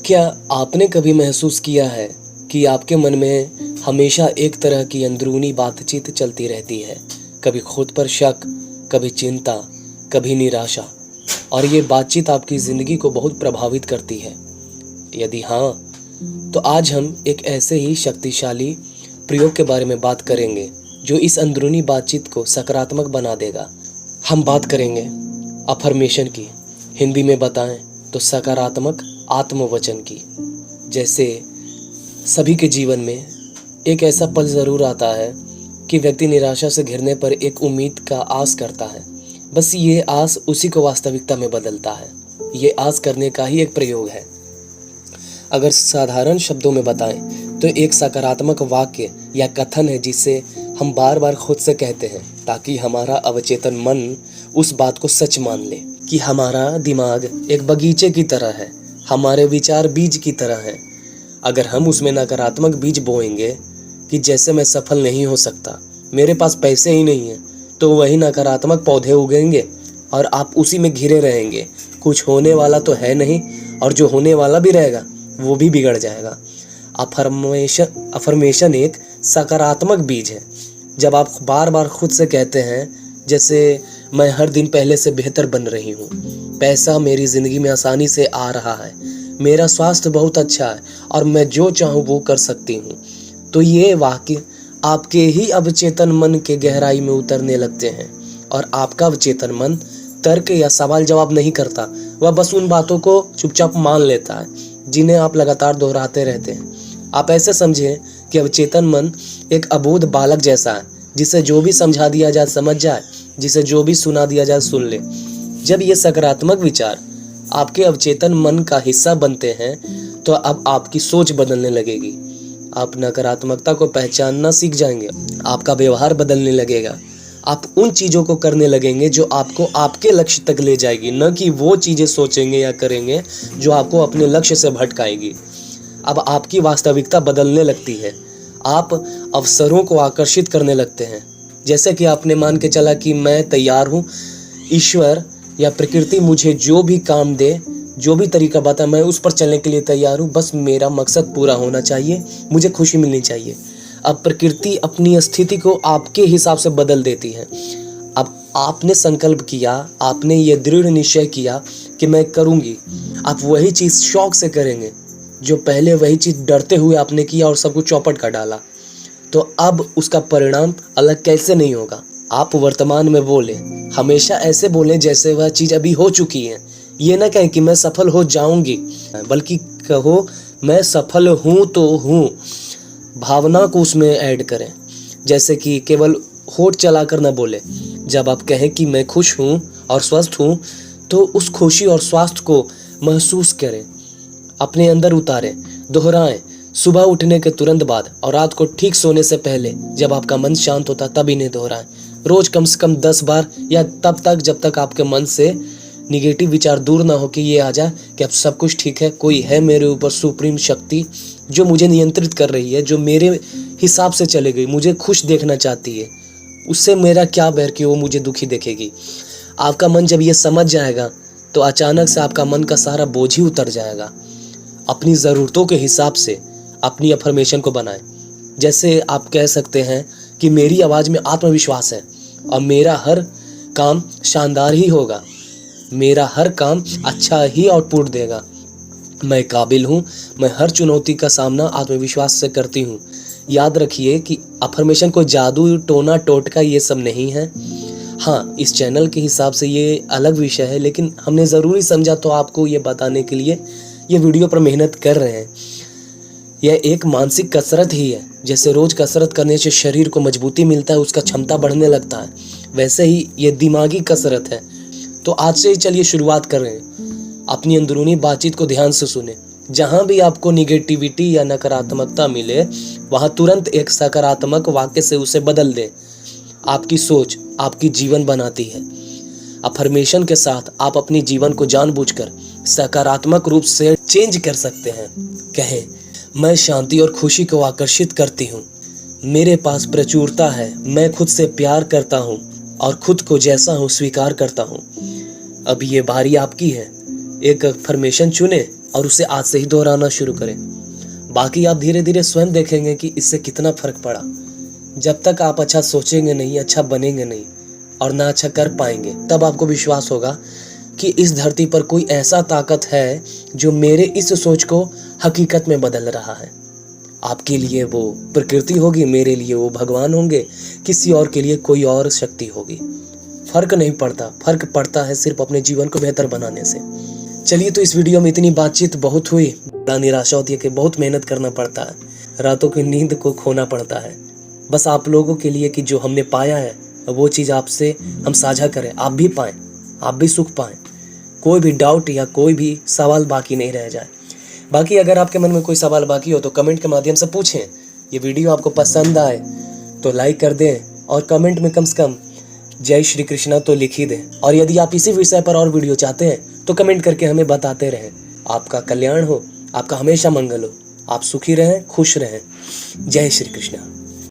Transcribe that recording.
क्या आपने कभी महसूस किया है कि आपके मन में हमेशा एक तरह की अंदरूनी बातचीत चलती रहती है? कभी खुद पर शक, कभी चिंता, कभी निराशा, और ये बातचीत आपकी ज़िंदगी को बहुत प्रभावित करती है। यदि हाँ, तो आज हम एक ऐसे ही शक्तिशाली प्रयोग के बारे में बात करेंगे जो इस अंदरूनी बातचीत को सकारात्मक बना देगा। हम बात करेंगे अफर्मेशन की, हिंदी में बताएं तो सकारात्मक आत्मवचन की। जैसे सभी के जीवन में एक ऐसा पल ज़रूर आता है कि व्यक्ति निराशा से घिरने पर एक उम्मीद का आस करता है। बस ये आस उसी को वास्तविकता में बदलता है। ये आस करने का ही एक प्रयोग है। अगर साधारण शब्दों में बताएं तो एक सकारात्मक वाक्य या कथन है जिसे हम बार बार खुद से कहते हैं ताकि हमारा अवचेतन मन उस बात को सच मान ले कि हमारा दिमाग एक बगीचे की तरह है, हमारे विचार बीज की तरह हैं। अगर हम उसमें नकारात्मक बीज बोएंगे कि जैसे मैं सफल नहीं हो सकता, मेरे पास पैसे ही नहीं हैं, तो वही नकारात्मक पौधे उगेंगे और आप उसी में घिरे रहेंगे। कुछ होने वाला तो है नहीं, और जो होने वाला भी रहेगा वो भी बिगड़ जाएगा। अफर्मेशन एक सकारात्मक बीज है। जब आप बार बार खुद से कहते हैं, जैसे मैं हर दिन पहले से बेहतर बन रही हूँ, पैसा मेरी ज़िंदगी में आसानी से आ रहा है, मेरा स्वास्थ्य बहुत अच्छा है और मैं जो चाहूँ वो कर सकती हूँ, तो ये वाक्य आपके ही अवचेतन मन के गहराई में उतरने लगते हैं और आपका अवचेतन मन तर्क या सवाल जवाब नहीं करता। वह बस उन बातों को चुपचाप मान लेता है जिन्हें आप लगातार दोहराते रहते हैं। आप ऐसे समझें कि अवचेतन मन एक अबोध बालक जैसा है, जिसे जो भी समझा दिया जाए समझ जाए, जिसे जो भी सुना दिया जाए सुन ले। जब ये सकारात्मक विचार आपके अवचेतन मन का हिस्सा बनते हैं तो अब आपकी सोच बदलने लगेगी। आप नकारात्मकता को पहचानना सीख जाएंगे, आपका व्यवहार बदलने लगेगा। आप उन चीज़ों को करने लगेंगे जो आपको आपके लक्ष्य तक ले जाएगी, न कि वो चीज़ें सोचेंगे या करेंगे जो आपको अपने लक्ष्य से भटकाएगी। अब आपकी वास्तविकता बदलने लगती है। आप अवसरों को आकर्षित करने लगते हैं। जैसे कि आपने मान के चला कि मैं तैयार हूँ, ईश्वर या प्रकृति मुझे जो भी काम दे, जो भी तरीका बताए, मैं उस पर चलने के लिए तैयार हूँ। बस मेरा मकसद पूरा होना चाहिए, मुझे खुशी मिलनी चाहिए। अब प्रकृति अपनी स्थिति को आपके हिसाब से बदल देती है। अब आपने संकल्प किया, आपने ये दृढ़ निश्चय किया कि मैं करूँगी, आप वही चीज़ शौक से करेंगे जो पहले वही चीज़ डरते हुए आपने किया और सब कुछ चौपट कर डाला। तो अब उसका परिणाम अलग कैसे नहीं होगा। आप वर्तमान में बोले, हमेशा ऐसे बोलें जैसे वह चीज़ अभी हो चुकी है। ये ना कहें कि मैं सफल हो जाऊंगी, बल्कि कहो मैं सफल हूँ तो हूँ। भावना को उसमें ऐड करें। जैसे कि केवल होठ चलाकर ना बोले। जब आप कहें कि मैं खुश हूँ और स्वस्थ हूँ, तो उस खुशी और स्वास्थ्य को महसूस करें, अपने अंदर उतारें, दोहराएं। सुबह उठने के तुरंत बाद और रात को ठीक सोने से पहले जब आपका मन शांत होता तब इन्हें दोहराएं। रोज कम से कम 10 बार, या तब तक जब तक आपके मन से निगेटिव विचार दूर ना हो कि ये आ जाए कि अब सब कुछ ठीक है, कोई है मेरे ऊपर सुप्रीम शक्ति जो मुझे नियंत्रित कर रही है, जो मेरे हिसाब से चले गई, मुझे खुश देखना चाहती है, उससे मेरा क्या बैर कि वो मुझे दुखी देखेगी। आपका मन जब ये समझ जाएगा तो अचानक से आपका मन का सारा बोझ ही उतर जाएगा। अपनी ज़रूरतों के हिसाब से अपनी अफर्मेशन को बनाएं। जैसे आप कह सकते हैं कि मेरी आवाज़ में आत्मविश्वास है और मेरा हर काम शानदार ही होगा, मेरा हर काम अच्छा ही आउटपुट देगा, मैं काबिल हूँ, मैं हर चुनौती का सामना आत्मविश्वास से करती हूँ। याद रखिए कि अफर्मेशन कोई जादू, टोना, टोटका ये सब नहीं है। हाँ, इस चैनल के हिसाब से ये अलग विषय है, लेकिन हमने ज़रूरी समझा तो आपको ये बताने के लिए ये वीडियो पर मेहनत कर रहे हैं। यह एक मानसिक कसरत ही है। जैसे रोज़ कसरत करने से शरीर को मजबूती मिलता है, उसका क्षमता बढ़ने लगता है, वैसे ही ये दिमागी कसरत है। तो आज से ही चलिए शुरुआत कर रहे हैं। अपनी अंदरूनी बातचीत को ध्यान से सुने। जहाँ भी आपको निगेटिविटी या नकारात्मकता मिले, वहाँ तुरंत एक सकारात्मक वाक्य से उसे बदल दें। आपकी सोच आपकी जीवन बनाती है। अफर्मेशन के साथ आप अपनी जीवन को जानबूझकर सकारात्मक रूप से चेंज कर सकते हैं। कहें, मैं शांति और खुशी को आकर्षित करती हूँ, मेरे पास प्रचुरता है, मैं खुद से प्यार करता हूँ और खुद को जैसा हूँ स्वीकार करता हूँ। अब ये बारी आपकी है। एक अफर्मेशन चुने और उसे आज से ही दोहराना शुरू करें। बाकी आप धीरे धीरे स्वयं देखेंगे कि इससे कितना फर्क पड़ा। जब तक आप अच्छा सोचेंगे नहीं, अच्छा बनेंगे नहीं और ना अच्छा कर पाएंगे, तब आपको विश्वास होगा कि इस धरती पर कोई ऐसा ताकत है जो मेरे इस सोच को हकीकत में बदल रहा है। आपके लिए वो प्रकृति होगी, मेरे लिए वो भगवान होंगे, किसी और के लिए कोई और शक्ति होगी। फर्क नहीं पड़ता, फर्क पड़ता है सिर्फ अपने जीवन को बेहतर बनाने से। चलिए, तो इस वीडियो में इतनी बातचीत बहुत हुई। बड़ा निराशा होती है कि बहुत मेहनत करना पड़ता है, रातों की नींद को खोना पड़ता है, बस आप लोगों के लिए कि जो हमने पाया है वो चीज़ आपसे हम साझा करें, आप भी पाएं, आप भी सुख पाएं, कोई भी डाउट या कोई भी सवाल बाकी नहीं रह जाए। बाकी अगर आपके मन में कोई सवाल बाकी हो तो कमेंट के माध्यम से पूछें। ये वीडियो आपको पसंद आए तो लाइक कर दें और कमेंट में कम से कम जय श्री कृष्णा तो लिख ही दें। और यदि आप इसी विषय पर और वीडियो चाहते हैं तो कमेंट करके हमें बताते रहें। आपका कल्याण हो, आपका हमेशा मंगल हो, आप सुखी रहें, खुश रहें। जय श्री कृष्णा।